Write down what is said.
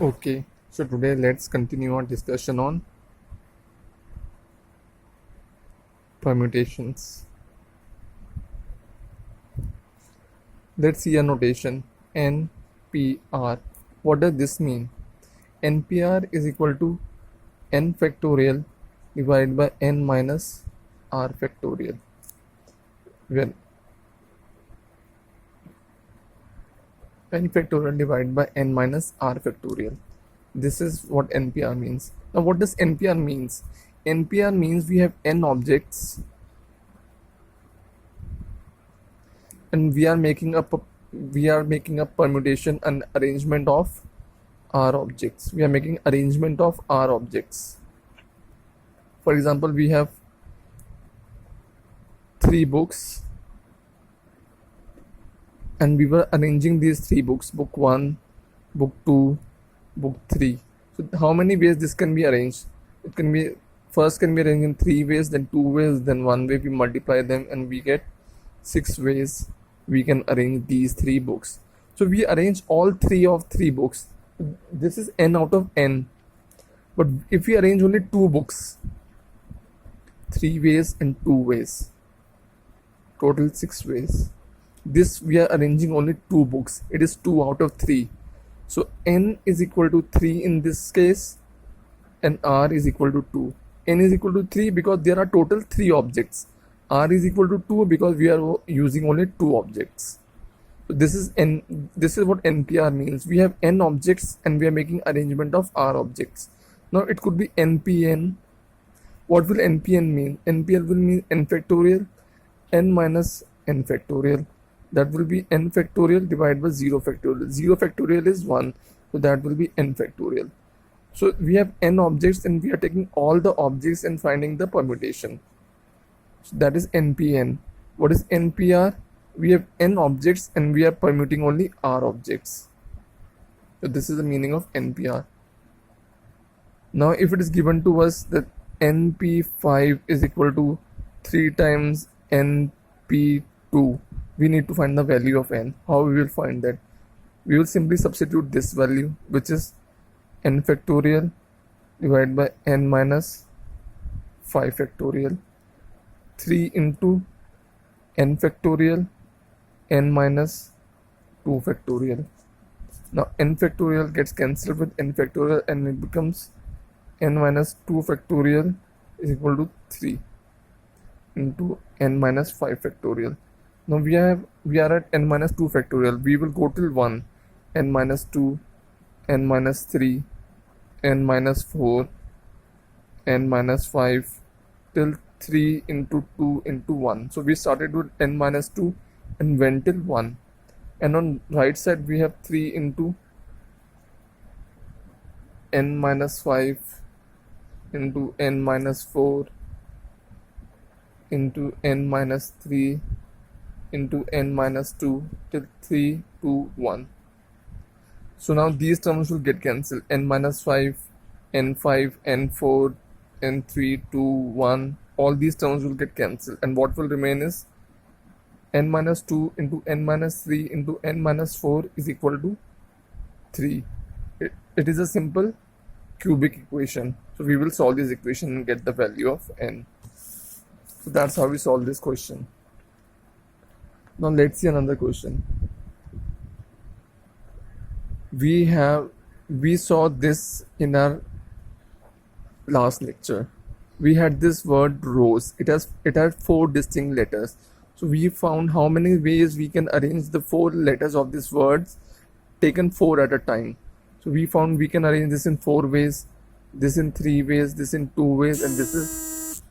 Okay, so today let's continue our discussion on permutations. Let's see a notation NPR. What does this mean? NPR is equal to n factorial divided by n minus r factorial. Well, n factorial divided by n minus r factorial. This is what NPR means. Now, what does NPR means? NPR means we have n objects and we are making a permutation and arrangement of R objects. We are making arrangement of R objects. For example, we have 3 books and we were arranging these 3 books, book 1, book 2, book 3. So how many ways this can be arranged? It can be first can be arranged in 3 ways, then 2 ways, then 1 way. We multiply them and we get 6 ways we can arrange these 3 books. So we arrange all 3 of 3 books. This is n out of n. But if we arrange only 2 books, 3 ways and 2 ways, total 6 ways. This we are arranging only 2 books. It is 2 out of 3. So n is equal to 3 in this case and r is equal to 2. N is equal to 3 because there are total 3 objects. R is equal to 2 because we are using only 2 objects. So this is what NPR means. We have n objects and we are making arrangement of R objects. Now it could be NPN. What will NPN mean? NPN will mean n factorial, n minus n factorial. That will be n factorial divided by 0 factorial. 0 factorial is 1, so that will be n factorial. So we have n objects and we are taking all the objects and finding the permutation. So that is NPN. What is NPR? We have n objects and we are permuting only R objects. So this is the meaning of NPR. Now if it is given to us that NP5 is equal to 3 times NP2, we need to find the value of n. How we will find that? We will simply substitute this value, which is n factorial divided by n minus 5 factorial. 3 into n factorial, n minus 2 factorial. Now n factorial gets cancelled with n factorial and it becomes n minus 2 factorial is equal to 3 into n minus 5 factorial. Now we are at n minus 2 factorial. We will go till 1, n minus 2, n minus 3, n minus 4, n minus 5 till 3 into 2 into 1. So we started with n minus 2 and went till 1. And on right side we have 3 into n minus 5 into n minus 4 into n minus 3 into n minus 2 till 3, 2, 1. So now these terms will get cancelled. N minus 5, n5, n4, n3, 2, 1. All these terms will get cancelled. And what will remain is n minus 2 into n minus 3 into n minus 4 is equal to 3. It is a simple cubic equation. So we will solve this equation and get the value of n. So that's how we solve this question. Now let's see another question. We saw this in our last lecture. We had this word rose. It had 4 distinct letters. So we found how many ways we can arrange the 4 letters of these words, taken 4 at a time. So we found we can arrange this in 4 ways, this in 3 ways, this in 2 ways, and this is